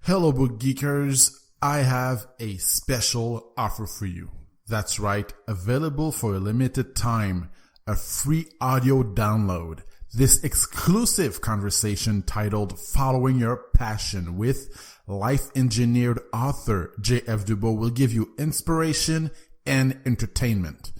Hello, book geekers. I have a special offer for you. That's right, available for a limited time, a free audio download. This exclusive conversation titled Following Your Passion with life-engineered author J.F. Dubois will give you inspiration and entertainment.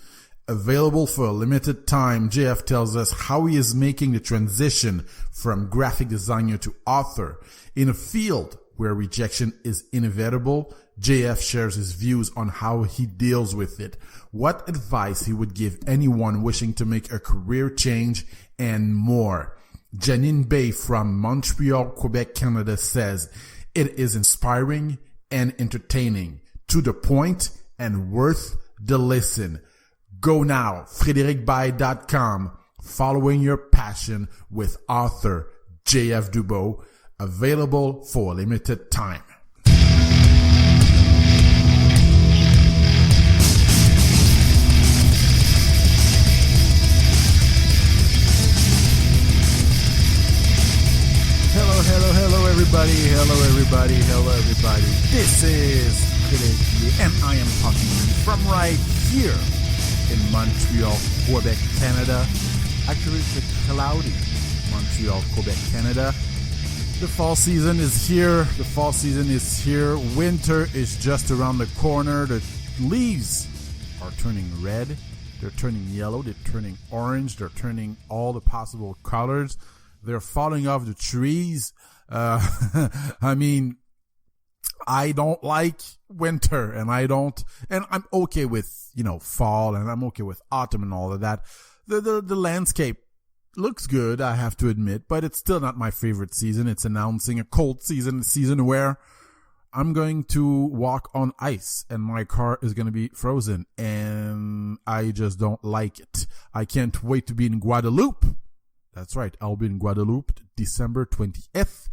Available for a limited time, JF tells us how he is making the transition from graphic designer to author. In a field where rejection is inevitable, JF shares his views on how he deals with it, what advice he would give anyone wishing to make a career change, and more. Janine Bay from Montreal, Quebec, Canada says, it is inspiring and entertaining, to the point and worth the listen. Go now, frédéricbaye.com, Following Your Passion with author J.F. Dubois, available for a limited time. Hello everybody. This is Frédéric and I am talking to you from right here in Montreal, Quebec, Canada. Actually, it's a cloudy Montreal, Quebec, Canada. The fall season is here. Winter is just around the corner. The leaves are turning red. They're turning yellow. They're turning orange. They're turning all the possible colors. They're falling off the trees. I mean, I don't like winter and I'm okay with, fall, and I'm okay with autumn and all of that. The landscape looks good, I have to admit, but it's still not my favorite season. It's announcing a cold season, a season where I'm going to walk on ice and my car is going to be frozen, and I just don't like it. I can't wait to be in Guadeloupe. That's right, I'll be in Guadeloupe December 20th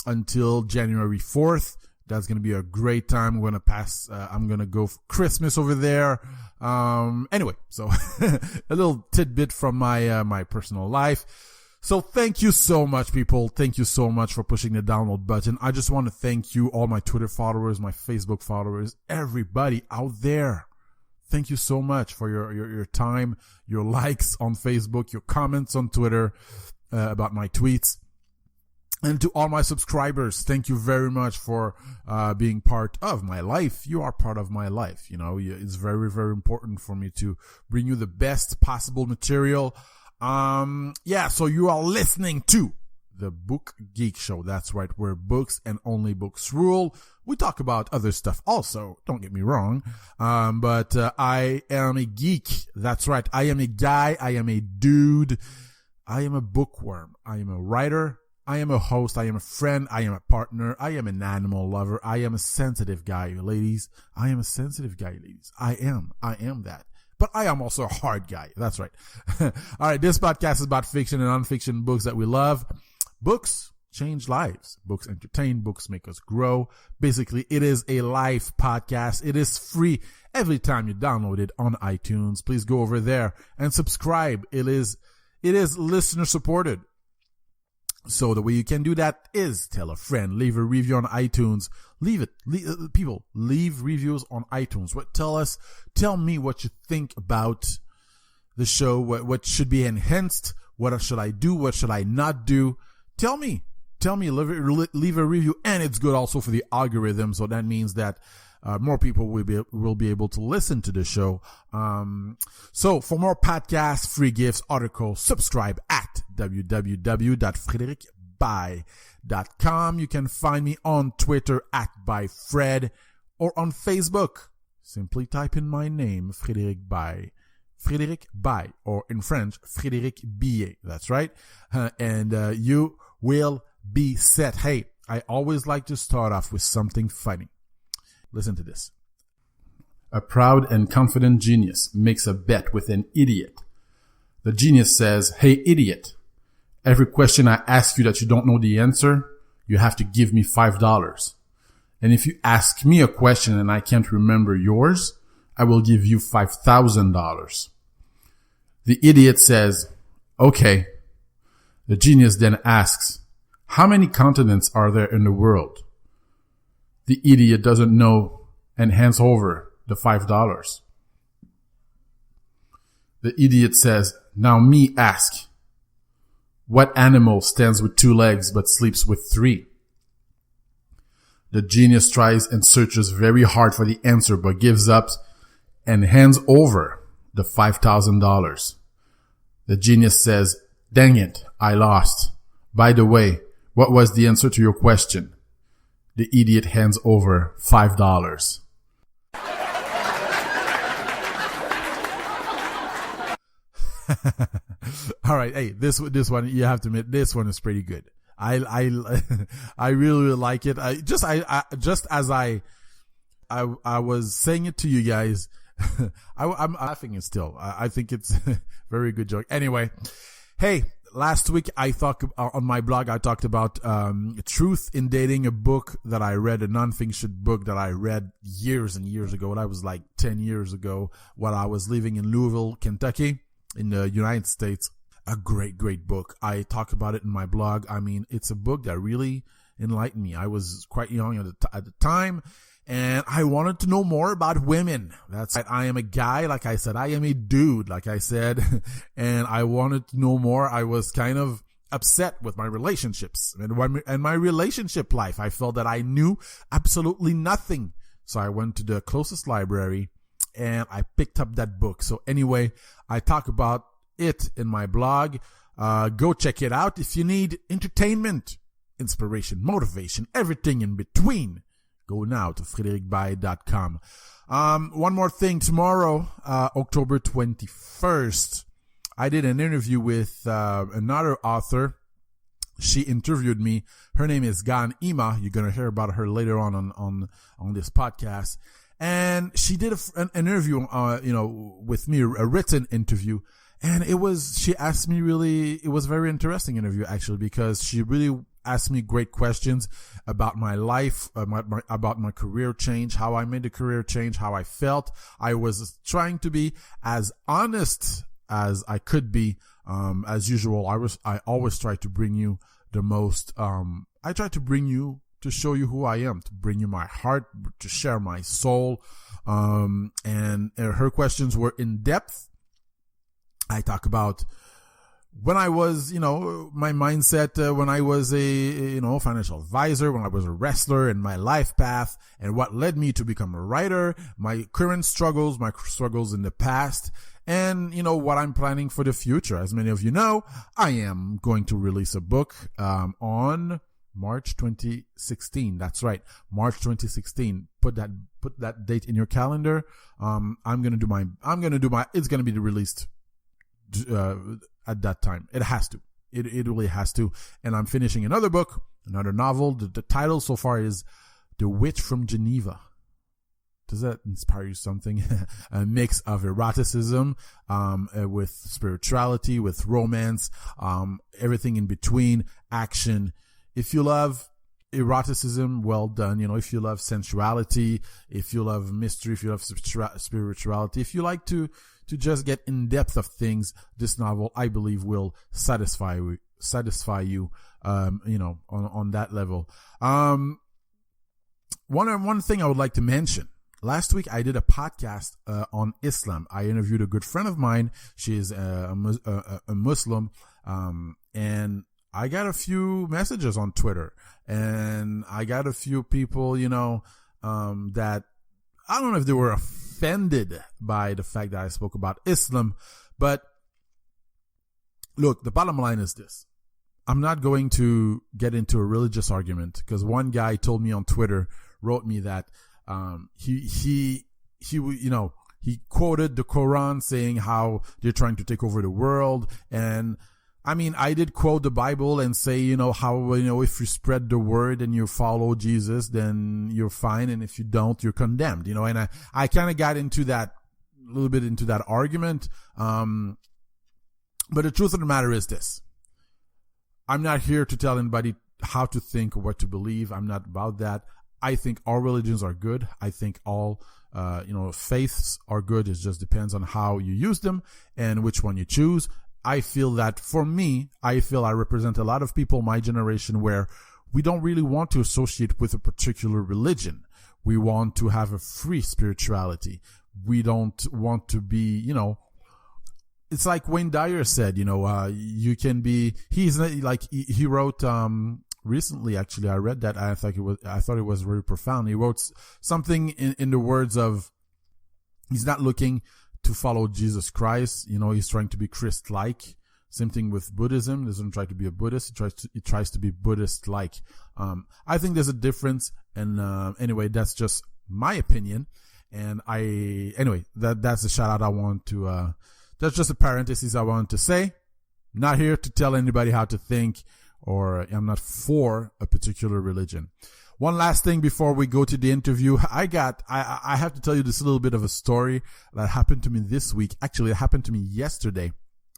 until January 4th. That's going to be a great time. I'm going to go for Christmas over there. Anyway, so a little tidbit from my personal life. So thank you so much, people. Thank you so much for pushing the download button. I just want to thank you, all my Twitter followers, my Facebook followers, everybody out there. Thank you so much for your time, your likes on Facebook, your comments on Twitter, about my tweets. And to all my subscribers, thank you very much for being part of my life. You are part of my life. It's very, very important for me to bring you the best possible material. So you are listening to the Book Geek Show. That's right, where books and only books rule. We talk about other stuff also, don't get me wrong. But I am a geek. That's right. I am a guy. I am a dude. I am a bookworm. I am a writer. I am a host. I am a friend. I am a partner. I am an animal lover. I am a sensitive guy, ladies. I am a sensitive guy, ladies. I am that. But I am also a hard guy. That's right. All right. This podcast is about fiction and nonfiction books that we love. Books change lives. Books entertain. Books make us grow. Basically, it is a live podcast. It is free every time you download it on iTunes. Please go over there and subscribe. It is listener supported. So the way you can do that is tell a friend, leave a review on iTunes. Leave reviews on iTunes. Tell me what you think about the show. What should be enhanced? What should I do? What should I not do? Tell me, leave a review, and it's good also for the algorithm. So that means that more people will be able to listen to the show. So for more podcasts, free gifts, articles, subscribe at www.frédéricbaye.com. You can find me on Twitter at byfred, or on Facebook. Simply type in my name, Frédéric Baye. Frédéric Baye, or in French, Frédéric Billet. That's right. And you will be set. Hey, I always like to start off with something funny. Listen to this. A proud and confident genius makes a bet with an idiot. The genius says, "Hey, idiot, every question I ask you that you don't know the answer, you have to give me $5. And if you ask me a question and I can't remember yours, I will give you $5,000. The idiot says, "Okay." The genius then asks, "How many continents are there in the world?" The idiot doesn't know and hands over the $5. The idiot says, now me ask, what animal stands with 2 legs but sleeps with 3? The genius tries and searches very hard for the answer but gives up and hands over the $5,000. The genius says, dang it, I lost. By the way, what was the answer to your question? The idiot hands over $5. All right. Hey, this one, you have to admit, this one is pretty good. I really like it. I was saying it to you guys. I'm laughing it still. I think it's a very good joke. Anyway, hey, last week on my blog, I talked about Truth in Dating, a book that I read, a nonfiction book that I read years and years ago. That was like 10 years ago while I was living in Louisville, Kentucky, in the United States. A great, great book. I talk about it in my blog. I mean, it's a book that really enlightened me. I was quite young at the time, and I wanted to know more about women. That's right. I am a guy, like I said. I am a dude, like I said, and I wanted to know more. I was kind of upset with my relationships and my relationship life. I felt that I knew absolutely nothing. So I went to the closest library and I picked up that book. So anyway, I talk about it in my blog. Go check it out if you need entertainment, inspiration, motivation, everything in between. Go now to fredericbaye.com. One more thing. Tomorrow, October 21st, I did an interview with another author. She interviewed me. Her name is Ghaan Ima. You're going to hear about her later on this podcast. And she did an interview, with me, a written interview. And she asked me it was a very interesting interview actually, because she really asked me great questions about my life, about my career change, how I made the career change, how I felt. I was trying to be as honest as I could be. As usual, I always try to bring you the most, I try to bring you to show you who I am, to bring you my heart, to share my soul. And her questions were in depth. I talk about when I was, my mindset, when I was a, financial advisor, when I was a wrestler, and my life path and what led me to become a writer, my current struggles, my struggles in the past, and, what I'm planning for the future. As many of you know, I am going to release a book, on March 2016. That's right. March 2016. Put that date in your calendar. It's going to be released at that time. It has to. It really has to. And I'm finishing another book, another novel. The title so far is The Witch from Geneva. Does that inspire you something? A mix of eroticism, with spirituality, with romance, everything in between, action. If you love eroticism, well done. If you love sensuality, if you love mystery, if you love spirituality, if you like to just get in depth of things, this novel, I believe, will satisfy you, on that level. One thing I would like to mention. Last week, I did a podcast on Islam. I interviewed a good friend of mine. She is a Muslim, and I got a few messages on Twitter, and I got a few people, that I don't know if they were offended by the fact that I spoke about Islam, but look, the bottom line is this. I'm not going to get into a religious argument, because one guy told me on Twitter, wrote me that he quoted the Quran saying how they're trying to take over the world. And I mean, I did quote the Bible and say, how, if you spread the word and you follow Jesus, then you're fine. And if you don't, you're condemned, and I kind of got into that, a little bit into that argument. But the truth of the matter is this. I'm not here to tell anybody how to think or what to believe. I'm not about that. I think all religions are good. I think all, faiths are good. It just depends on how you use them and which one you choose. I feel that for me, I represent a lot of people my generation where we don't really want to associate with a particular religion. We want to have a free spirituality. We don't want to be, you know, it's like Wayne Dyer said, you know, you can be, he's like, he wrote, recently, actually, I read that. I thought it was very profound. He wrote something in the words of, he's not looking to follow Jesus Christ. You know, he's trying to be Christ-like. Same thing with Buddhism. He doesn't try to be a Buddhist. He tries to be Buddhist-like. I think there's a difference. And, anyway, that's just my opinion. And anyway, that's the shout out I want to, that's just a parenthesis I want to say. Not here to tell anybody how to think, or I'm not for a particular religion. One last thing before we go to the interview. I have to tell you this little bit of a story that happened to me this week. Actually, it happened to me yesterday.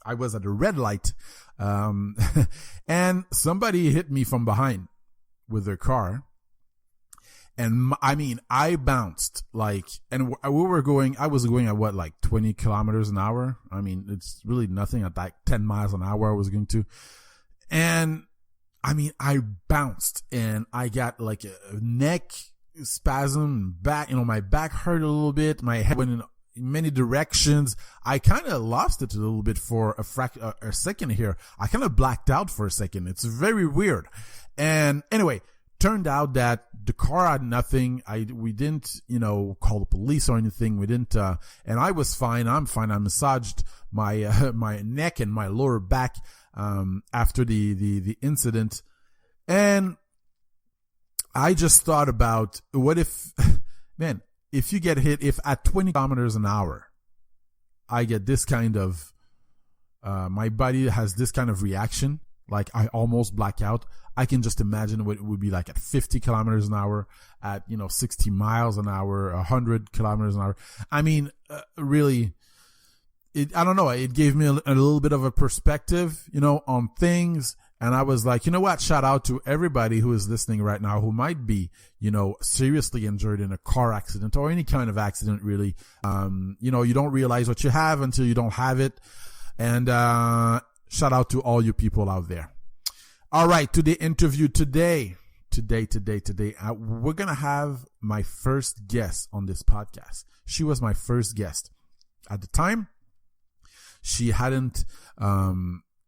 I was at a red light, and somebody hit me from behind with their car. And I mean, I bounced and I was going at what, like 20 kilometers an hour. I mean, it's really nothing at like 10 miles an hour I was going to. And I mean, I bounced and I got like a neck spasm, back, you know, my back hurt a little bit. My head went in many directions. I kind of lost it a little bit for a second here. I kind of blacked out for a second. It's very weird. And anyway, turned out that the car had nothing. We didn't, you know, call the police or anything. We didn't, and I was fine. I'm fine. I massaged my, my neck and my lower back, after the incident. And I just thought about what if, man, if you get hit, if at 20 kilometers an hour, I get this kind of, my body has this kind of reaction, like I almost black out. I can just imagine what it would be like at 50 kilometers an hour, at, you know, 60 miles an hour, 100 kilometers an hour. I mean, really, I don't know. It gave me a little bit of a perspective, you know, on things. And I was like, you know what? Shout out to everybody who is listening right now who might be, you know, seriously injured in a car accident or any kind of accident, really. You know, you don't realize what you have until you don't have it. And, shout out to all you people out there. All right. To the interview today. We're going to have my first guest on this podcast. She was my first guest. At the time, she hadn't,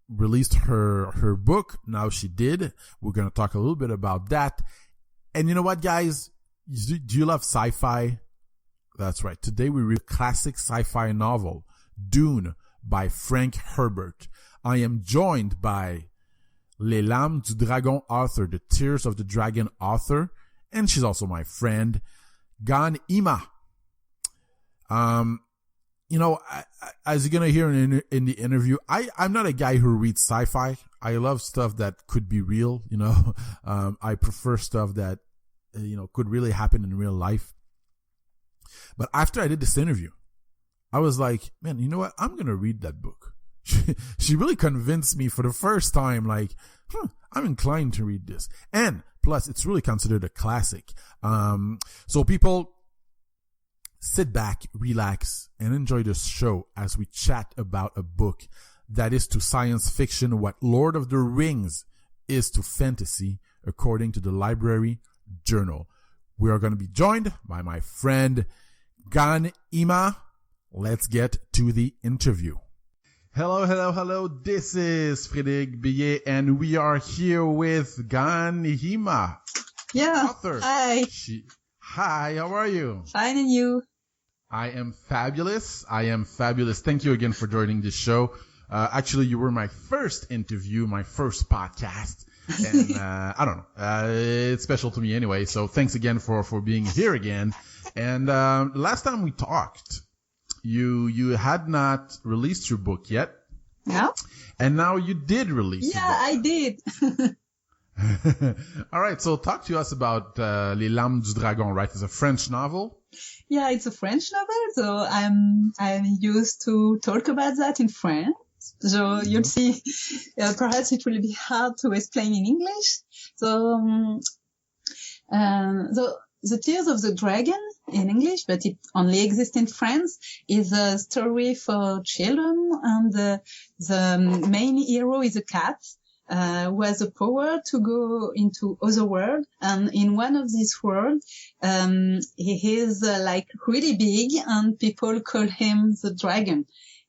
released her book. Now she did. We're going to talk a little bit about that. And you know what, guys? Do you love sci-fi? That's right. Today we read a classic sci-fi novel, Dune, by Frank Herbert. I am joined by Les Larmes du Dragon author, The Tears of the Dragon author, and she's also my friend, Ghaan Ima. You know, as you're going to hear in the interview, I'm not a guy who reads sci-fi. I love stuff that could be real, you know. I prefer stuff that, you know, could really happen in real life. But after I did this interview, I was like, man, you know what? I'm going to read that book. She really convinced me for the first time, like, I'm inclined to read this. And plus, it's really considered a classic. So people, sit back, relax, and enjoy this show as we chat about a book that is to science fiction what Lord of the Rings is to fantasy, according to the Library Journal. We are going to be joined by my friend Ghaan Ima. Let's get to the interview. Hello. This is Frédéric Billet, and we are here with Ghaan Ima. Yeah. Author. Hi. Hi, how are you? Fine, and you? I am fabulous. Thank you again for joining this show. Actually, you were my first interview, my first podcast. And, I don't know. It's special to me anyway. So thanks again for being here again. And, last time we talked, you had not released your book yet. No. And now you did release your book. Yeah, I did. All right. So talk to us about, Les Larmes du Dragon, right? It's a French novel. Yeah, it's a French novel, so I'm used to talk about that in French. So you'll see, perhaps it will be hard to explain in English. So, The Tears of the Dragon in English, but it only exists in France, is a story for children, and the main hero is a cat, who has the power to go into other world. And in one of these worlds, he is like really big, and people call him the dragon.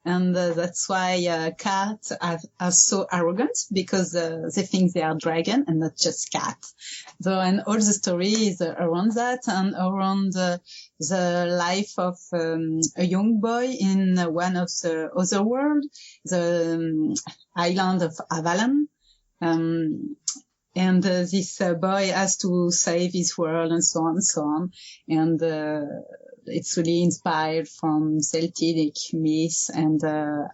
And that's why cats are so arrogant, because they think they are dragon and not just cat. So, and all the story is around that, and around the life of a young boy in one of the other world, the island of Avalon. And this boy has to save his world, and so on and so on. And it's really inspired from Celtic myths and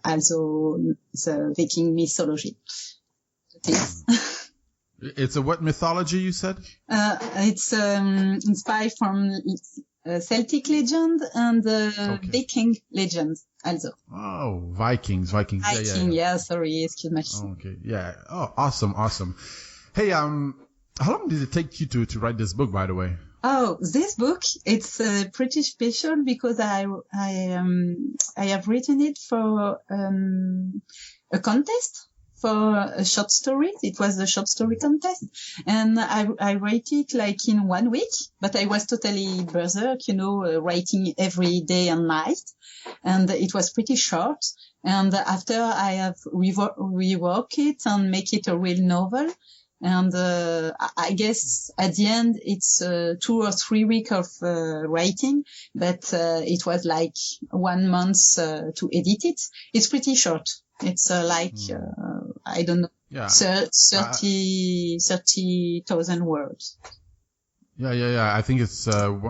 also the Viking mythology. It's a what mythology, you said? It's inspired from Celtic legend and Viking legend also. Oh, Vikings. Viking, yeah, sorry, excuse me. Oh, okay, yeah. Oh, awesome. Hey, how long did it take you to write this book, by the way? Oh, this book, it's pretty special because I have written it for a contest for a short story. It was a short story contest, and I wrote it like in 1 week, but I was totally berserk, writing every day and night, and it was pretty short. And after I have reworked it and make it a real novel. And I guess at the end it's 2 or 3 weeks of writing, but it was like 1 month to edit it. It's pretty short. It's I don't know, 30,000 words. Yeah. I think it's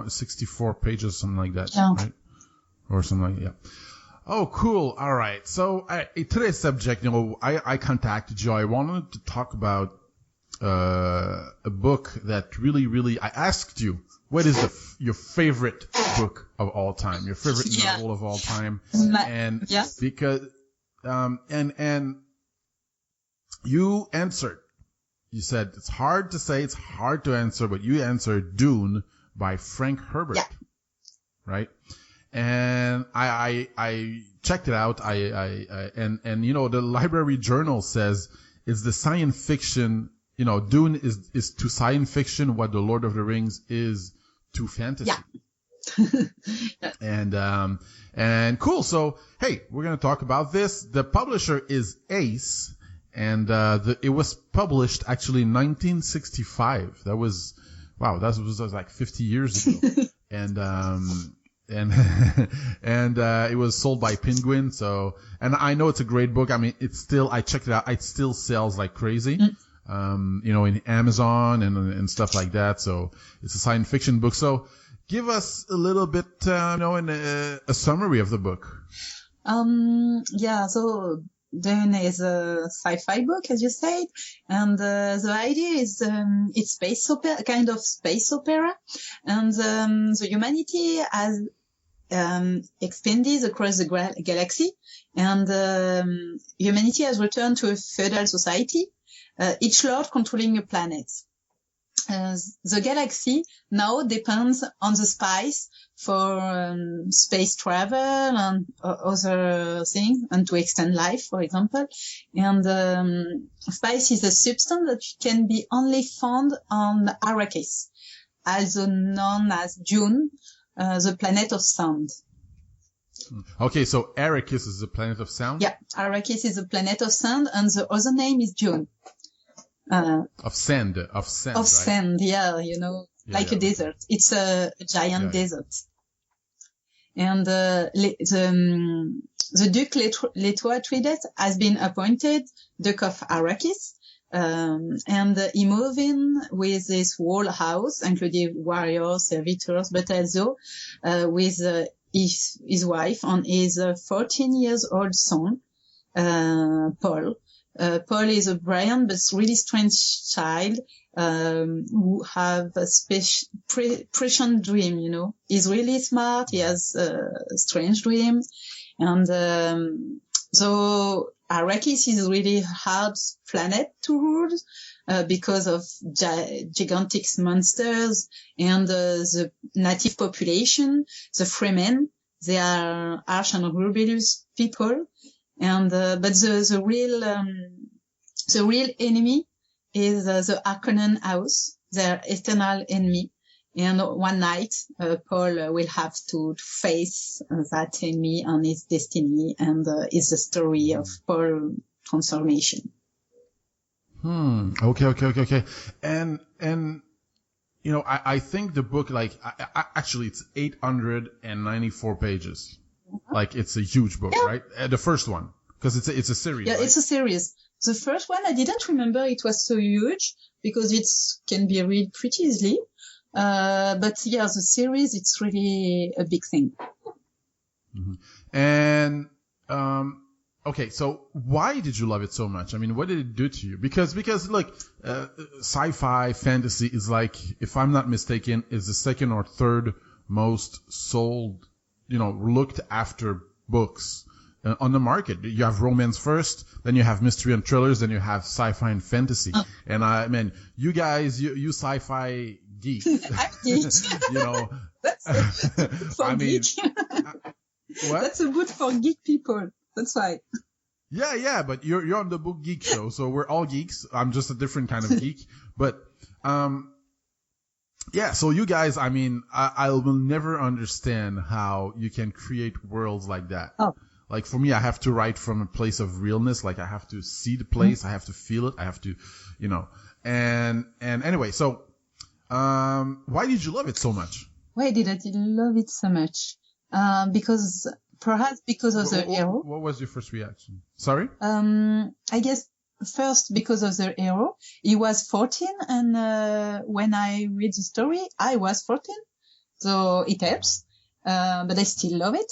64 pages, something like that, right? Or something like that. Yeah. Oh, cool. All right. So today's subject, I contacted you. I wanted to talk about a book that really, I asked you, what is your favorite book of all time, your favorite novel of all time? And because, and you answered, you said, it's hard to say, it's hard to answer, but you answered Dune by Frank Herbert, right? And I checked it out. And the Library Journal says it's the science fiction. Dune is to science fiction what the Lord of the Rings is to fantasy. Yeah. And cool. So, hey, we're going to talk about this. The publisher is Ace, and it was published actually in 1965. That was like 50 years ago. And it was sold by Penguin. So, and I know it's a great book. I mean, I checked it out. It still sells like crazy. In Amazon and stuff like that. So it's a science fiction book. So give us a little bit, a summary of the book. So Dune is a sci-fi book, as you said. And, the idea is, it's space opera, kind of space opera. And, the humanity has, expanded across the galaxy. And, humanity has returned to a feudal society. Each lord controlling a planet. The galaxy now depends on the spice for space travel and other things, and to extend life, for example. And spice is a substance that can be only found on Arrakis, also known as Dune, the planet of sound. Okay, so Arrakis is the planet of sound? Yeah, Arrakis is the planet of sound, and the other name is Dune. Of sand, right? Sand, a desert. It's a giant desert. And the Duke Leto Atreides has been appointed Duke of Arrakis, and he moved in with his whole house, including warriors, servitors, but also with his wife and his 14-year-old son, Paul. Paul is a brilliant but really strange child who have a prescient dream, He's really smart. He has a strange dream. And so Arrakis is a really hard planet to rule because of gigantic monsters and the native population, the Fremen. They are harsh and rebellious people. And but the real the real enemy is the Harkonnen house, their eternal enemy. And one night, Paul will have to face that enemy and his destiny, and it's the story of Paul's transformation. Okay. And you know, I think the book, like, actually it's 894 pages. Like, it's a huge book, right? The first one, because it's a series. Yeah, right? It's a series. The first one, I didn't remember it was so huge because it can be read pretty easily. But yeah, the series, it's really a big thing. Mm-hmm. And, okay, so why did you love it so much? I mean, what did it do to you? Because look, sci-fi fantasy is, like, if I'm not mistaken, is the second or third most sold, you know, looked after books on the market. You have romance first, then you have mystery and thrillers, then you have sci-fi and fantasy. And I mean, you guys, you sci-fi geek. I'm geek. You know, That's for I mean, geek. what? That's a book for geek people. That's why. Yeah, but you're on the Book Geek show, so we're all geeks. I'm just a different kind of geek. But yeah, so you guys, I mean, I will never understand how you can create worlds like that. Oh. Like, for me, I have to write from a place of realness. Like, I have to see the place, I have to feel it, I have to, you know. And anyway, so why did you love it so much? Why did I love it so much? Perhaps because of the hero. What was your first reaction? Sorry? I guess first because of the hero. He was 14, and when I read the story, I was 14, so it helps. But I still love it.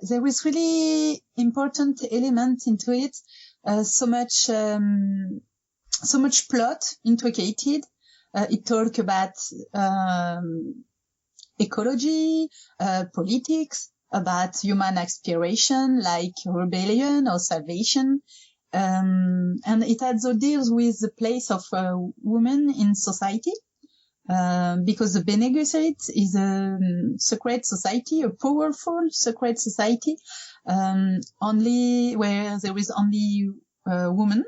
There was really important element into it. So much plot intricated. It talk about ecology, politics, about human aspiration like rebellion or salvation. And it also deals with the place of women in society. Because the Bene Gesserit is a secret society, a powerful secret society, only where there is only women.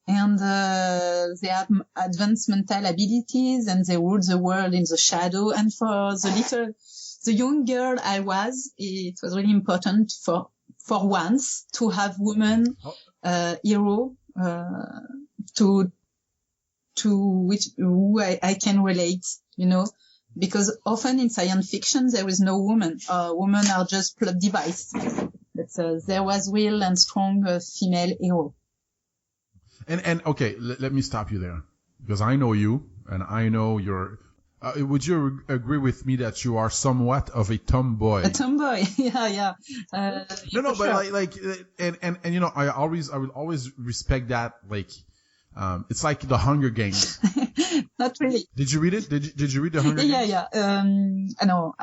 And they have advanced mental abilities, and they rule the world in the shadow. And for the young girl I was, it was really important for once to have women hero who I can relate, you know, because often in science fiction there is no woman. Women are just plot device. But there was real and strong female hero. And okay, let me stop you there, because I know you, and I know you're. Would you agree with me that you are somewhat of a tomboy? A tomboy, yeah. No, sure. but like, and you know, I will always respect that. Like, it's like the Hunger Games. Not really. Did you read it? Did you read the Hunger Games? Yeah. I know.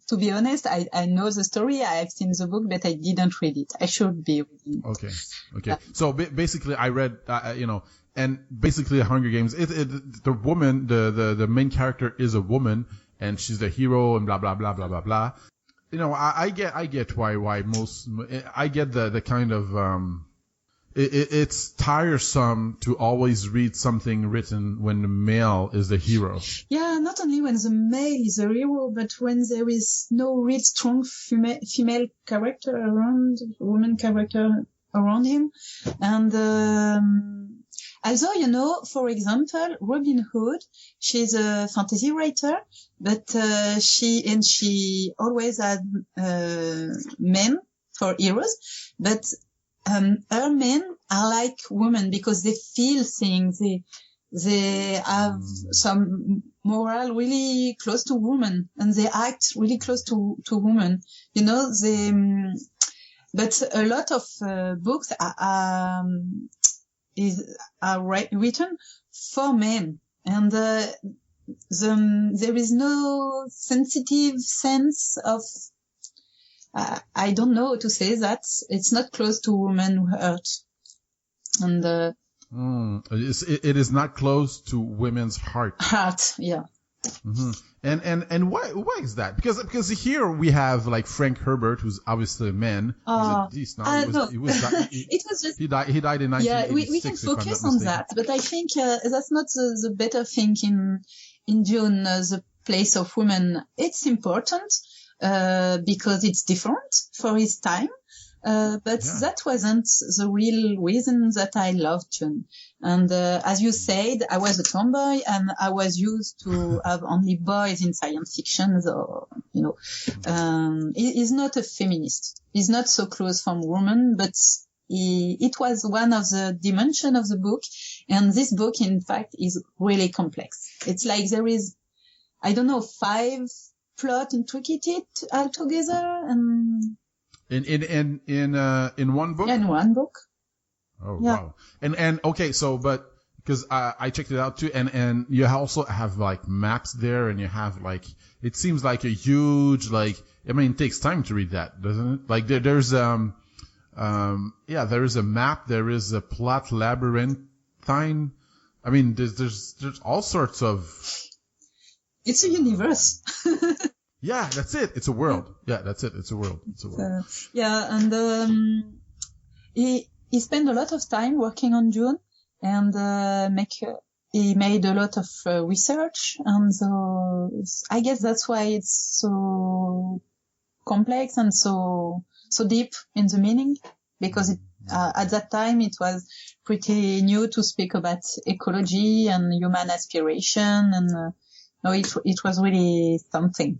To be honest, I know the story. I've seen the book, but I didn't read it. I should be reading it. Okay. So basically, I read, you know, and basically, the Hunger Games. The woman, the main character is a woman, and she's the hero, and blah blah blah blah blah blah. You know, I get why most. I get the kind of. It's tiresome to always read something written when the male is the hero. Yeah, not only when the male is the hero, but when there is no real strong female character around, woman character around him. And also, you know, for example, Robin Hood, she's a fantasy writer, but she always had men for heroes, but her men are like women because they feel things. They have some moral really close to women, and they act really close to women. You know, but a lot of books are written for men, and there is no sensitive sense of. I don't know how to say that. It's not close to women who hurt. And it is not close to women's heart. Heart, yeah. Mm-hmm. And why is that? Because here we have like Frank Herbert, who's obviously a man. He's now. No. It was just he died in 1986. Yeah, we can focus on that, but I think that's not the better thing in Dune. The place of women, it's important because it's different for his time. But that wasn't the real reason that I loved Dune. And as you said, I was a tomboy and I was used to have only boys in science fiction. So, he's not a feminist. He's not so close from women, but it was one of the dimensions of the book. And this book, in fact, is really complex. It's like there is, 5 plot intricated altogether and in one book? Yeah, in one book. Oh, yeah. Wow. And okay, so, but, because I checked it out too, and you also have like maps there, and you have like, it seems like a huge, it takes time to read that, doesn't it? Like there's, there is a map, there is a plot labyrinthine. There's all sorts of. It's a universe. Yeah, that's it. It's a world. Yeah, that's it. It's a world. And he spent a lot of time working on Dune, and he made a lot of research, and so I guess that's why it's so complex and so deep in the meaning, because at that time it was pretty new to speak about ecology and human aspiration, and it was really something.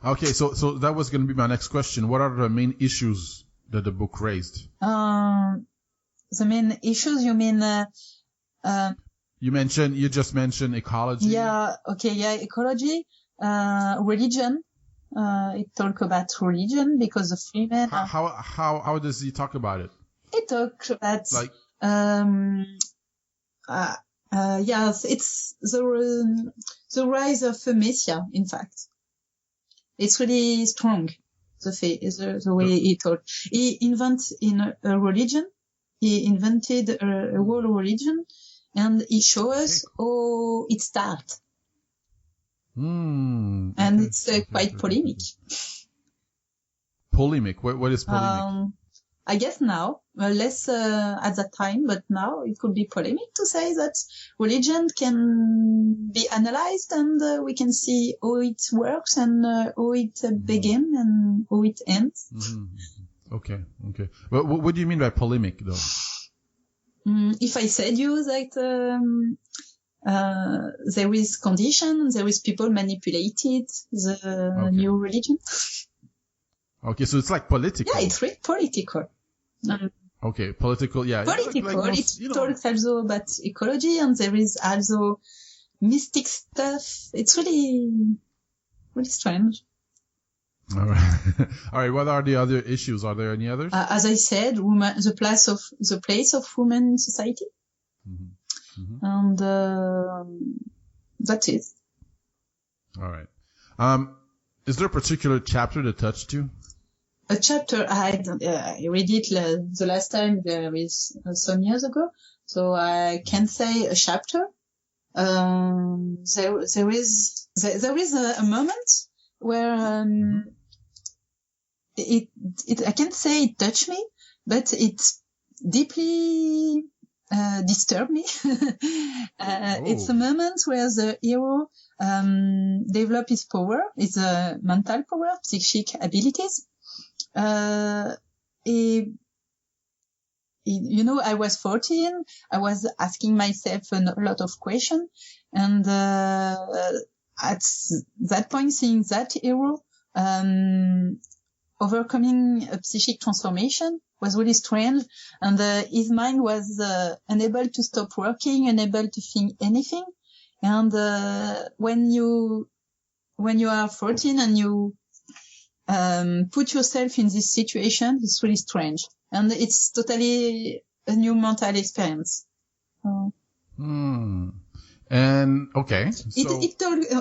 Okay, so that was going to be my next question. What are the main issues that the book raised? The main issues, you mean? You just mentioned ecology. Yeah. Okay. Yeah. Ecology, religion. It talk about religion because the freemen. How does he talk about it? It talks about yes, it's the rise of a messiah. In fact, it's really strong. The way he taught. He invented a religion. He invented a world religion, and he showed us how it started. And it's quite polemic. Polemic? What is polemic? I guess now, less at that time, but now it could be polemic to say that religion can be analyzed and we can see how it works and how it begins and how it ends. Mm-hmm. Okay. But what do you mean by polemic, though? If I said you that there is condition, there is people manipulated the new religion. Okay, so it's like political. Yeah, it's really political. Okay, political, yeah. Political. It talks also about ecology, and there is also mystic stuff. It's really, really strange. All right. All right. What are the other issues? Are there any others? As I said, the place of women in society, and that's it. All right. Is there a particular chapter that touched you? A chapter, I read it the last time there is some years ago, so I can't say a chapter. There is a moment where I can't say it touched me, but it deeply disturbed me. It's a moment where the hero develop his power, his mental power, psychic abilities. I was 14. I was asking myself a lot of questions, and at that point, seeing that hero overcoming a psychic transformation was really strange, and his mind was unable to stop working, unable to think anything. And when you are 14 and you put yourself in this situation, it's really strange, and it's totally a new mental experience. And okay,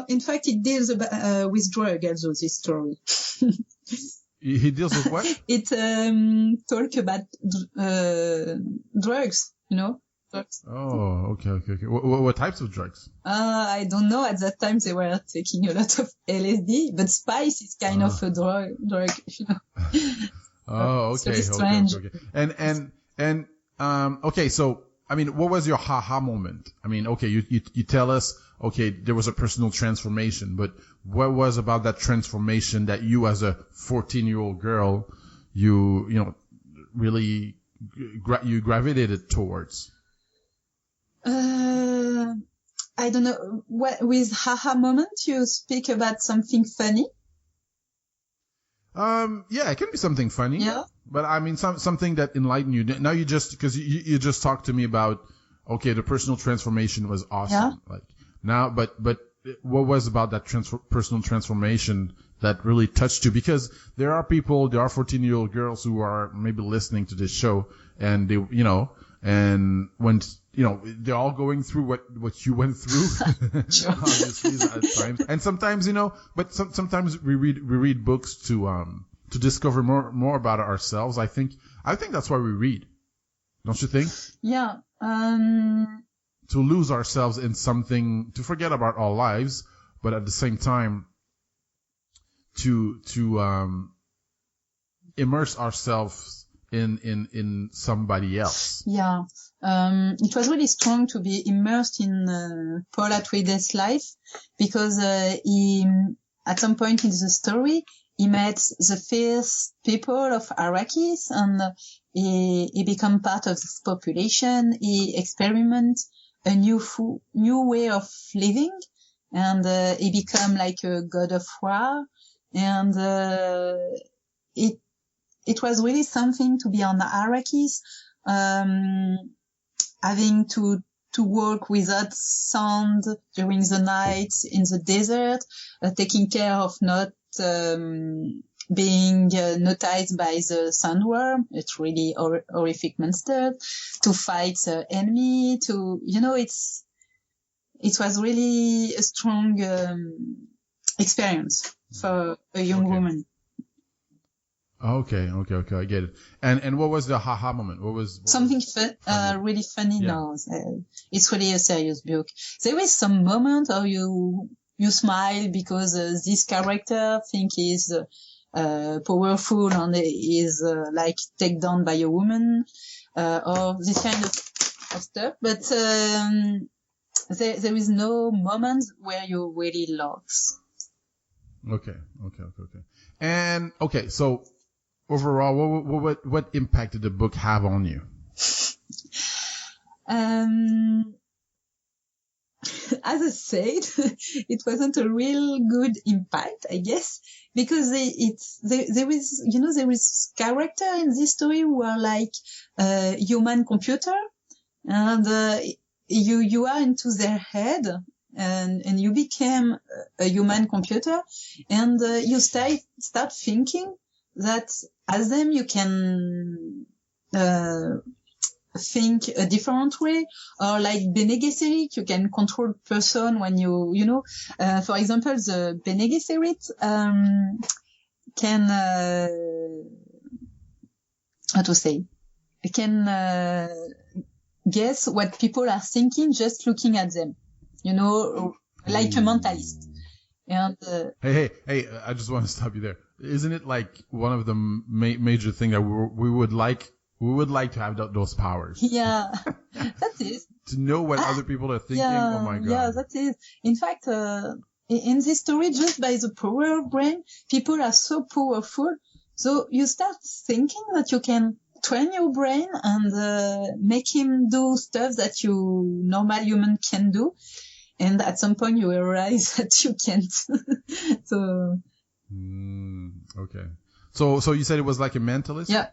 in fact, it deals with drug also. This story. He deals with what? It talk about drugs. drugs. Oh, okay. What types of drugs? I don't know. At that time, they were taking a lot of LSD, but spice is kind of a drug, you know. Oh, okay. It's really strange. And okay, so, I mean, what was your ha-ha moment? I mean, okay, you tell us, okay, there was a personal transformation, but what was about that transformation that you as a 14-year-old girl, you know, really, you gravitated towards? I don't know. With ha-ha moment, you speak about something funny? Yeah, it can be something funny. Yeah. But I mean, something that enlightened you. Now you just, because you just talked to me about, okay, the personal transformation was awesome. Yeah. Like now, but what was about that personal transformation that really touched you? Because there are 14-year-old girls who are maybe listening to this show, and they, you know, and when, you know, they're all going through what you went through, Sure. obviously at times, and sometimes, you know, but sometimes we read books to discover more about ourselves. I think that's why we read. Don't you think? Yeah. To lose ourselves in something, to forget about our lives, but at the same time, to immerse ourselves in somebody else. Yeah. It was really strong to be immersed in Paul Atreides' life, because he, at some point in the story, he met the first people of Arrakis, and he became part of this population. He experiments a new way of living, and he became like a god of war. And it was really something to be on Arrakis, having to work without sound during the night in the desert, taking care of not being noticed by the sandworm. It's really horrific monster, to fight the enemy, to, you know, it was really a strong experience for a young woman. Okay, I get it. And what was the ha-ha moment? What was something really funny? Yeah. No, it's really a serious book. There is some moment how you smile because this character think he's powerful and is like taken down by a woman, or this kind of stuff. But there is no moment where you really laugh. Okay. And okay, so overall, what impact did the book have on you? As I said, it wasn't a real good impact, I guess, because there is character in this story who are like human computer, and you are into their head, and you became a human computer, and you start thinking that as them you can think a different way, or like Bene Gesserit, you can control person when you know, for example, the Bene Gesserit can how to say, can guess what people are thinking just looking at them, you know, like a mentalist. And hey, I just want to stop you there. Isn't it like one of the major thing that we would like to have those powers? Yeah, that is. To know what other people are thinking. Yeah, oh my God. Yeah, that is. In fact, in this story, just by the power of brain, people are so powerful. So you start thinking that you can train your brain and make him do stuff that you normal human can do. And at some point you realize that you can't. So. Okay. So you said it was like a mentalist? Yeah.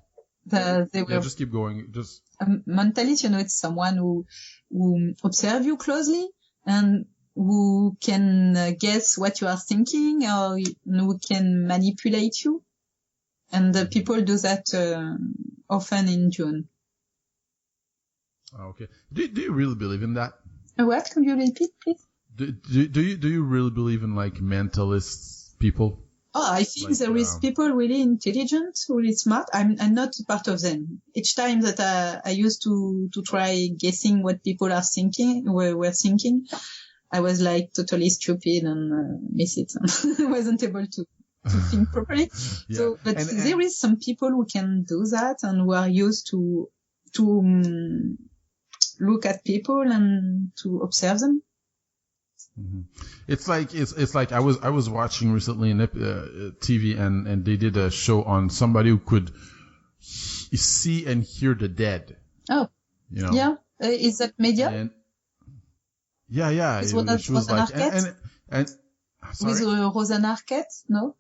They were, just keep going. Just a mentalist, you know, it's someone who observe you closely and who can guess what you are thinking, or who can manipulate you. And people do that often in Dune. Okay. Do you really believe in that? What? Can you repeat, please? Do you really believe in like mentalist people? Oh, I think there is people really intelligent, really smart. I'm not part of them. Each time that I used to try guessing what people are thinking, were thinking, I was like totally stupid and miss it. I wasn't able to think properly. Yeah. So, but there is some people who can do that and who are used to look at people and to observe them. Mm-hmm. It's like I was watching recently in TV and they did a show on somebody who could see and hear the dead. Oh, you know? Yeah. Is that media? And, yeah. Is she was like, and sorry? With Rosanna Arquette? No,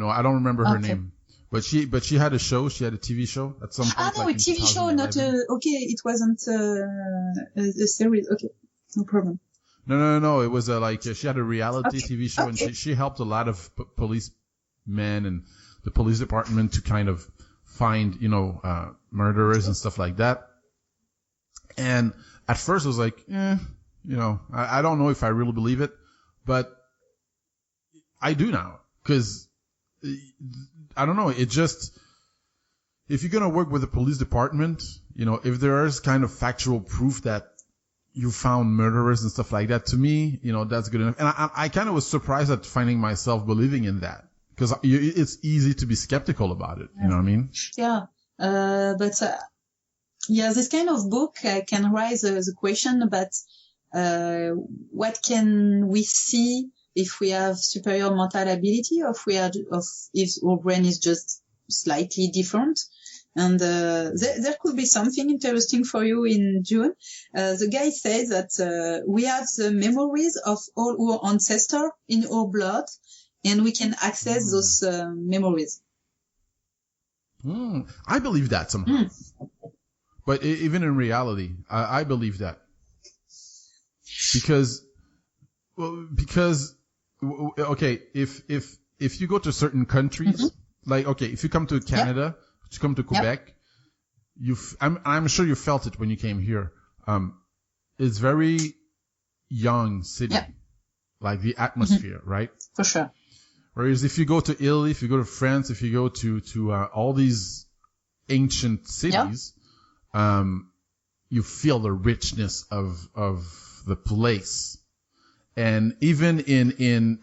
I don't remember her name. But she had a show. She had a TV show at some point. Ah, no, like a TV show, not okay. It wasn't a series. Okay, no problem. No. It was she had a reality TV show, and she helped a lot of policemen and the police department to kind of find murderers and stuff like that. And at first, I was like, I don't know if I really believe it, but I do now because. I don't know. It just, if you're going to work with the police department, if there is kind of factual proof that you found murderers and stuff like that, to me, that's good enough. And I kind of was surprised at finding myself believing in that because it's easy to be skeptical about it. You know what I mean? Yeah. This kind of book can raise the question about, what can we see if we have superior mental ability, or if our brain is just slightly different. And there could be something interesting for you in Dune. The guy says that we have the memories of all our ancestors in our blood, and we can access those memories. I believe that somehow. But even in reality, I believe that. Because okay, if you go to certain countries, if you come to Canada, if you come to Quebec, I'm sure you felt it when you came here. It's very young city, like the atmosphere, right? For sure. Whereas if you go to Italy, if you go to France, if you go to all these ancient cities, you feel the richness of the place. And even in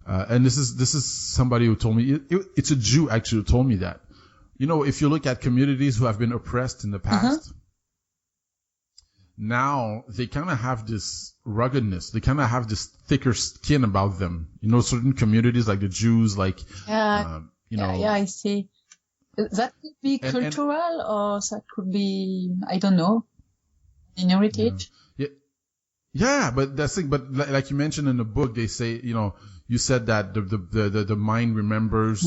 and this is somebody who told me, it's a Jew actually who told me that, if you look at communities who have been oppressed in the past, now they kind of have this ruggedness. They kind of have this thicker skin about them. Certain communities like the Jews, I see. That could be cultural, or that could be, I don't know, in heritage. Yeah, but that's the thing. But like you mentioned in the book, they say, you said that the mind remembers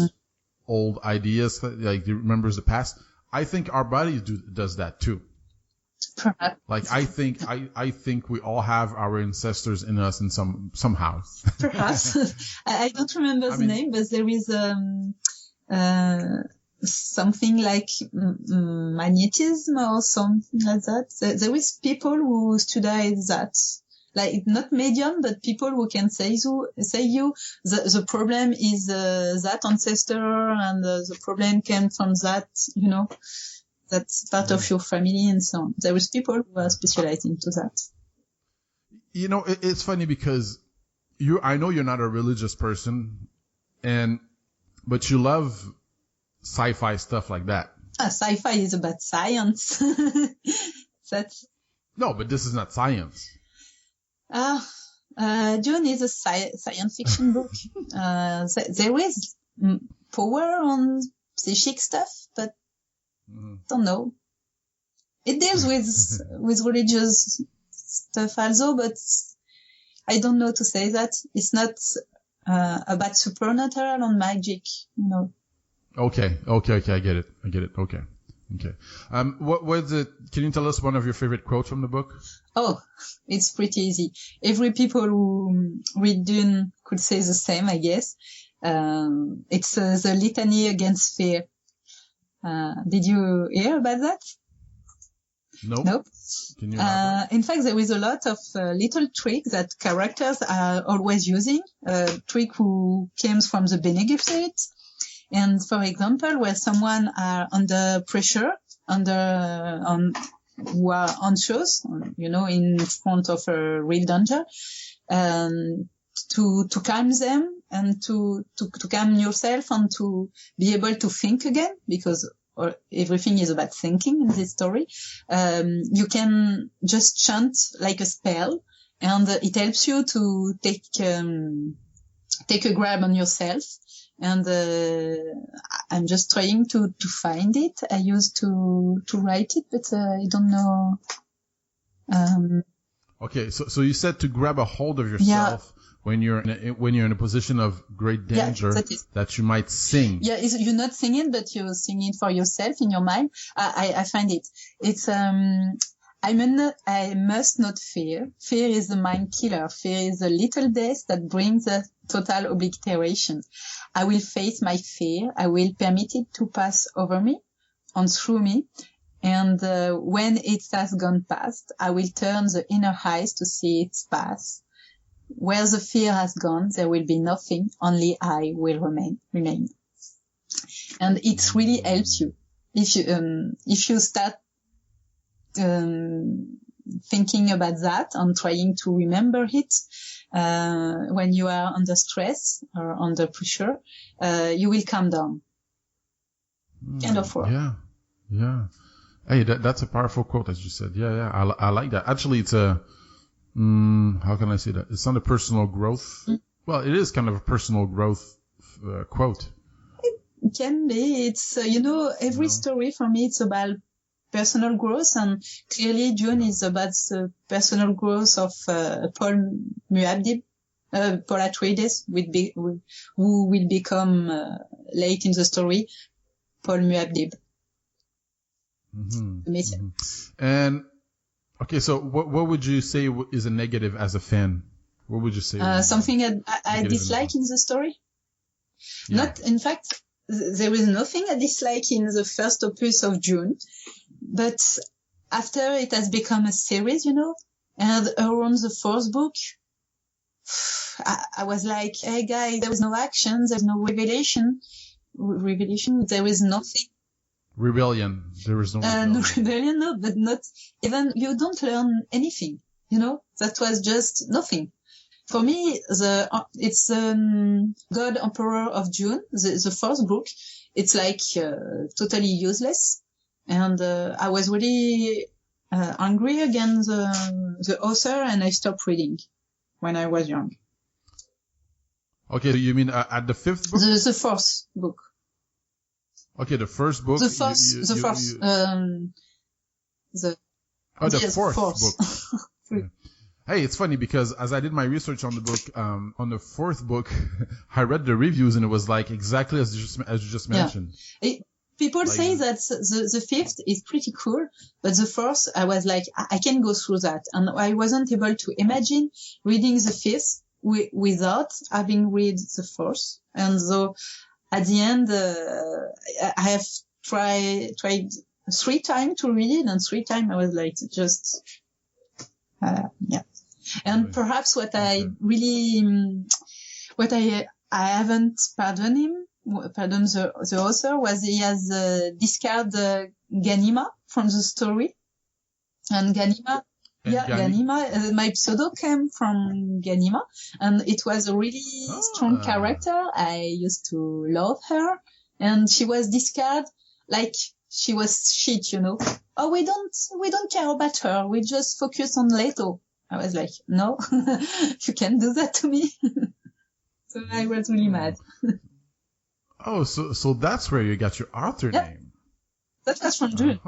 old ideas, like it remembers the past. I think our body does that too. Perhaps. Like I think we all have our ancestors in us in somehow. Perhaps. I don't remember the name, but there is something like magnetism or something like that. There is people who study that, like not medium, but people who can say you the problem is that ancestor, and the problem came from that, that's part of your family and so on. There is people who are specialized into that. It's funny because I know you're not a religious person, but you love sci-fi stuff like that. Sci-fi is about science. No, but this is not science. Dune is a science fiction book. There is power on psychic stuff, but don't know. It deals with religious stuff also, but I don't know to say that. It's not about supernatural and magic, Okay, I get it. Okay. What was it? Can you tell us one of your favorite quotes from the book? Oh, it's pretty easy. Every people who read Dune could say the same, I guess. It's the litany against fear. Did you hear about that? Nope. Can you elaborate? In fact, there is a lot of little tricks that characters are always using. Trick who comes from the Bene Gesserit. And for example, where someone are under pressure, who are anxious, in front of a real danger, to calm them and to calm yourself and to be able to think again, because everything is about thinking in this story. You can just chant like a spell, and it helps you to take a grab on yourself. And I'm just trying to find it. I used to write it, but I don't know. Okay, so you said to grab a hold of yourself when you're in a position of great danger, that you might sing. Yeah, you're not singing, but you're singing for yourself in your mind. I find it. It's I must not fear. Fear is the mind killer. Fear is a little death that brings a total obliteration. I will face my fear. I will permit it to pass over me and through me. And when it has gone past, I will turn the inner eyes to see its path. Where the fear has gone, there will be nothing. Only I will remain. And it really helps you if you start thinking about that and trying to remember it when you are under stress or under pressure, you will calm down. End of work. Yeah. Hey, that's a powerful quote, as you said. Yeah. I like that. Actually, it's a how can I say that? It's not a personal growth. Well, it is kind of a personal growth quote. It can be. It's every story for me, it's about personal growth, and clearly Dune is about the personal growth of Paul Atreides, who will become late in the story Paul Muad'Dib. Mm-hmm. And okay, so what would you say is a negative as a fan? What would you say? Something I dislike in the story. Yeah. Not, in fact, there is nothing I dislike in the first opus of Dune. But after it has become a series, and around the fourth book, I was like, hey guys, there was no action, there's no revelation, there is nothing. Rebellion, there is no rebellion. No rebellion, no, but not even, you don't learn anything, that was just nothing. For me, it's God Emperor of Dune, the fourth book, it's like totally useless. And I was really angry against the author, and I stopped reading when I was young. Okay, so you mean at the fifth book? The fourth book. Okay, the first book. The fourth book. Hey, it's funny because as I did my research on the book, on the fourth book, I read the reviews and it was like exactly as you just mentioned. People say that the fifth is pretty cool, but the fourth, I was like, I can go through that. And I wasn't able to imagine reading the fifth without having read the fourth. And so at the end, I have tried 3 times to read it, and 3 times I was like, just, And perhaps what I haven't pardoned the author was he has discarded Ghaan Ima from the story. And Ghaan Ima, my pseudo came from Ghaan Ima, and it was a really strong character. I used to love her, and she was discarded like she was shit, Oh, we don't care about her. We just focus on Leto. I was like, no, you can't do that to me. So I was really mad. Oh, so that's where you got your author name. That was from Dune.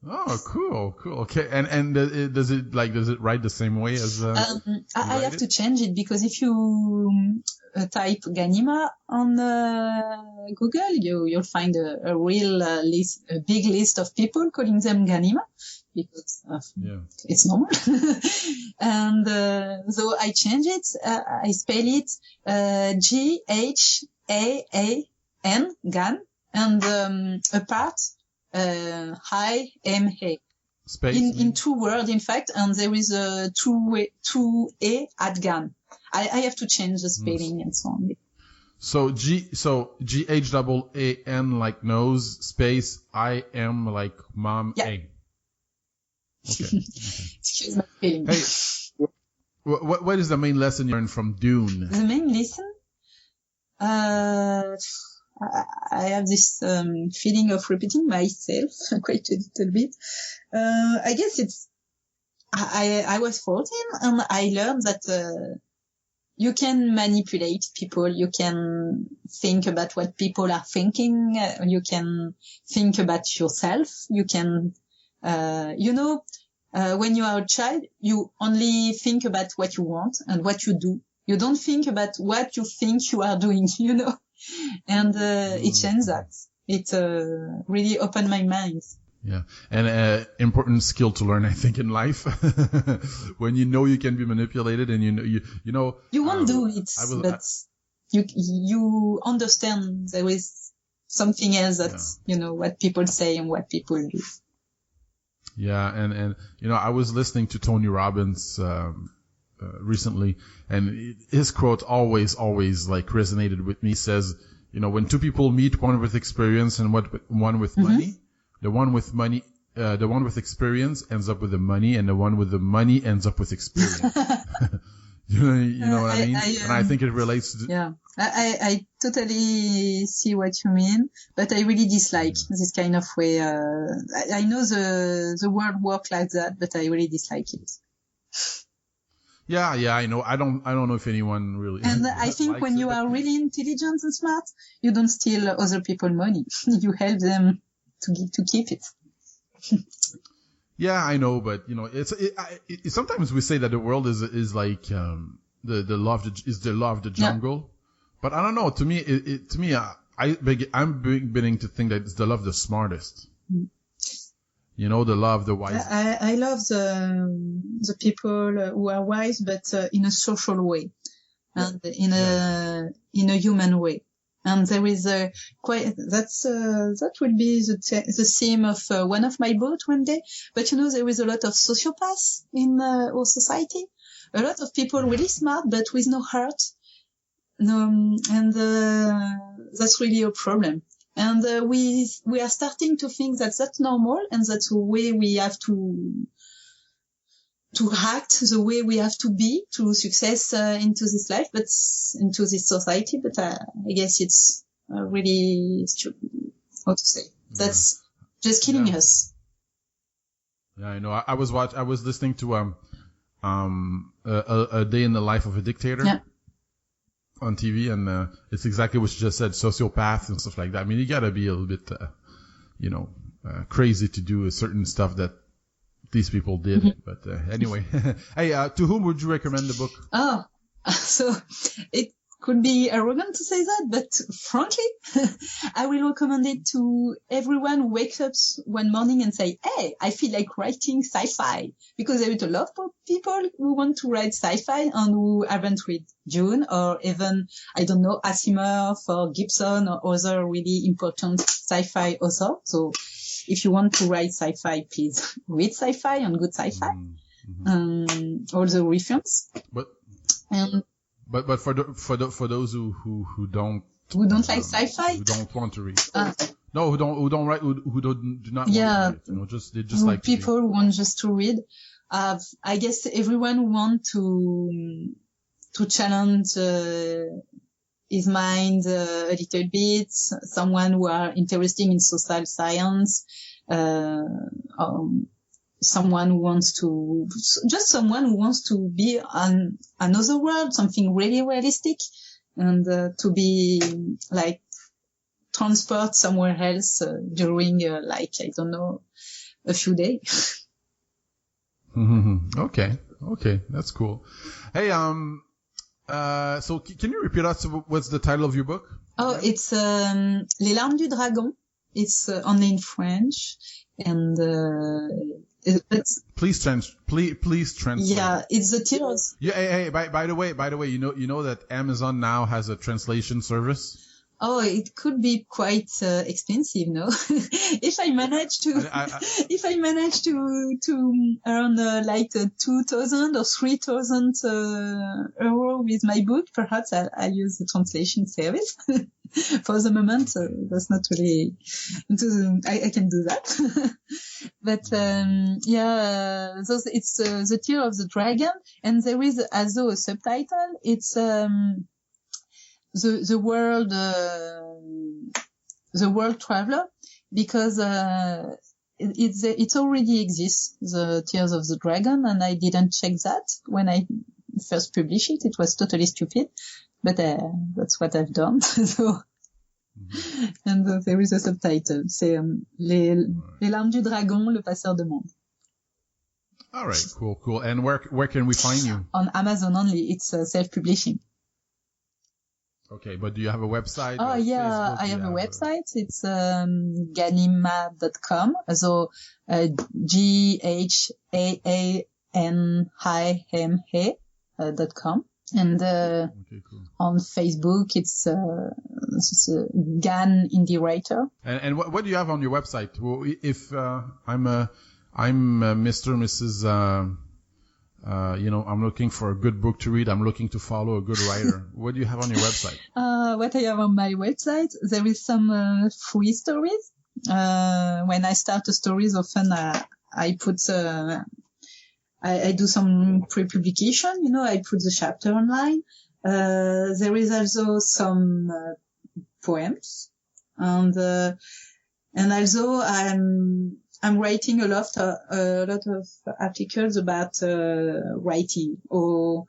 Oh, cool. Okay, and does it write the same way as? I have to change it because if you type Ghaan Ima on Google, you'll find a real list, a big list of people calling them Ghaan Ima because it's normal. And so I change it. I spell it Ghaan, Ghaan, and a part I-M-A. Space? In two words, in fact, and there is a two A at Ghaan. I have to change the spelling and so on. So Ghaan like nose, space, I-M like mom, yeah. A. Okay. Excuse my spelling. Hey, what is the main lesson you learned from Dune? The main lesson? I have this feeling of repeating myself quite a little bit. I guess it's I was 14 and I learned that you can manipulate people, you can think about what people are thinking, you can think about yourself, you can when you are a child, you only think about what you want and what you do. You don't think about what you think you are doing, And it changed that. It really opened my mind. Yeah, and important skill to learn, I think, in life. When you know you can be manipulated, and you won't do it, but you understand there is something else that what people say and what people do. Yeah, and I was listening to Tony Robbins recently, and his quote always like resonated with me. He says, when two people meet, one with experience and one with money, the one with experience ends up with the money, and the one with the money ends up with experience. you know what I mean? And I think it relates to... Yeah, I totally see what you mean, but I really dislike this kind of way. I know the world works like that, but I really dislike it. Yeah, I know. I don't know if anyone really. And I think when you are really intelligent and smart, you don't steal other people's money. You help them to keep it. Yeah, I know, but sometimes we say that the world is like the law of the jungle, but I don't know. To me, I'm beginning to think that it's the law of the smartest. The law of the wise. I love the people who are wise, but in a social way, and in a human way. And there is that will be the theme of one of my books one day. But there is a lot of sociopaths in our society. A lot of people really smart, but with no heart. And that's really a problem. And we are starting to think that that's normal, and that's the way we have to act, the way we have to be to success into this life, but into this society. But I guess it's really how to say that's just killing us. Yeah, I know. I was listening to a day in the life of a dictator. Yeah. On TV, and it's exactly what you just said, sociopaths and stuff like that. I mean, you gotta be a little bit, crazy to do certain stuff that these people did. Mm-hmm. But anyway, hey, to whom would you recommend the book? Oh, so it could be arrogant to say that, but frankly, I will recommend it to everyone who wakes up one morning and say, hey, I feel like writing sci-fi, because there is a lot of people who want to write sci-fi and who haven't read Dune or even, I don't know, Asimov or Gibson or other really important sci-fi author. So if you want to write sci-fi, please read sci-fi and good sci-fi. Mm-hmm. All the reference. But for those who don't like sci-fi, who don't want to read, who do not want to read, they just like people who want just to read. I guess everyone wants to challenge his mind a little bit. Someone who are interested in social science, someone who wants to be on another world, something really realistic, and to be like transport somewhere else during I don't know, a few days. Okay, that's cool. Hey, so can you repeat us what's the title of your book? Oh, it's Les Larmes Du Dragon. It's only in French, and please translate. Yeah, it's the tears. Yeah. Hey, by the way, you know that Amazon now has a translation service. Oh, it could be quite expensive, no? If I manage to, if I manage to earn like 2,000 or 3,000 euro with my book, perhaps I use the translation service. For the moment, that's not really. I can do that, but yeah. So it's the Tear of the Dragon, and there is also a subtitle. It's the world traveler, because it already exists, the Tears of the Dragon, and I didn't check that when I first published it. It was totally stupid, but that's what I've done. So, and there is a subtitle. C'est Les Larmes du Dragon, le passeur de monde. All right, cool. And where can we find you? On Amazon only. It's self-publishing. Okay, but do you have a website? Oh, yeah, Facebook? I have a website. It's ghanima.com. So GHAANIMA.com. And okay, cool. On Facebook, it's Ghaan Indie Writer. And what do you have on your website? Well, if I'm Mr. and Mrs. I'm looking for a good book to read. I'm looking to follow a good writer. What do you have on your website? What I have on my website, there is some free stories. When I start a stories, often I put I do some pre-publication. I put the chapter online. There is also some poems, and also I'm writing a lot of articles about writing or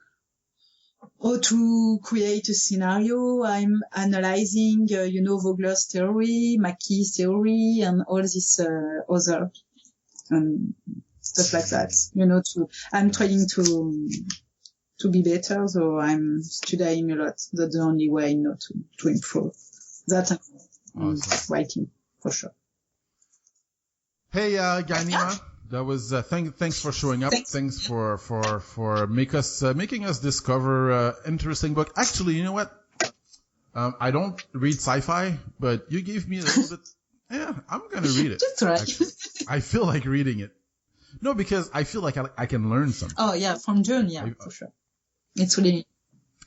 to create a scenario. I'm analyzing, Vogler's theory, Mackey's theory, and all this other stuff like that. I'm trying to be better, so I'm studying a lot. That's the only way, to improve. That writing for sure. Hey, Ghaan Ima, that was thanks for showing up. Thanks for making us discover interesting book. Actually, you know what? I don't read sci-fi, but you gave me a little bit. Yeah, I'm gonna read it. Just right. I feel like reading it. No, because I feel like I can learn something. Oh yeah, from Dune, for sure. It's really.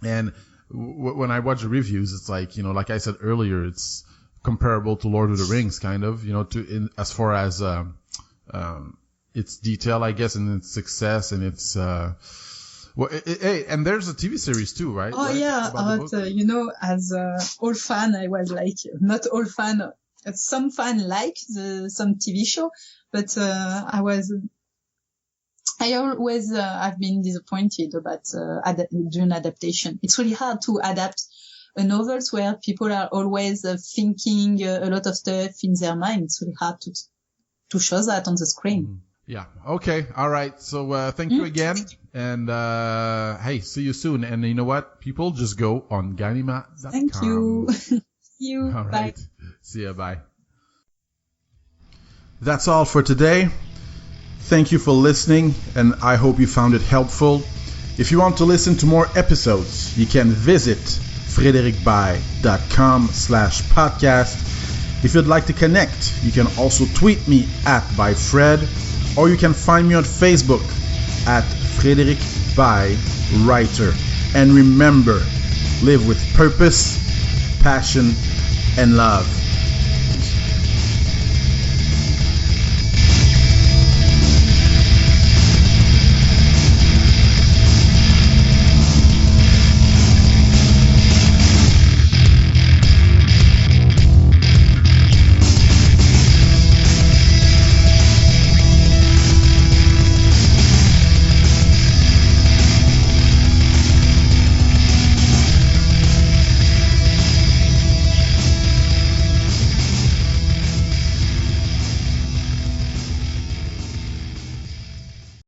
And when I watch the reviews, it's like, like I said earlier, it's comparable to Lord of the Rings, kind of, as far as its detail, I guess, and its success, and its and there's a TV series too, right? Oh, right? Yeah, but as all fan, I was like, not all fan, some fan like some TV show, but I always have been disappointed about Dune adaptation. It's really hard to adapt novels where people are always thinking a lot of stuff in their mind. It's really hard to show that on the screen. Yeah. Okay. All right. So thank you again. And hey, see you soon. And you know what? People, just go on ghanima.com. Thank you. See you. All Bye. Right. See ya. Bye. That's all for today. Thank you for listening, and I hope you found it helpful. If you want to listen to more episodes, you can visit frédéricbaye.com/podcast. If you'd like to connect, you can also tweet me @byfred, or you can find me on Facebook @FrédéricBaye_writer. And remember, live with purpose, passion, and love.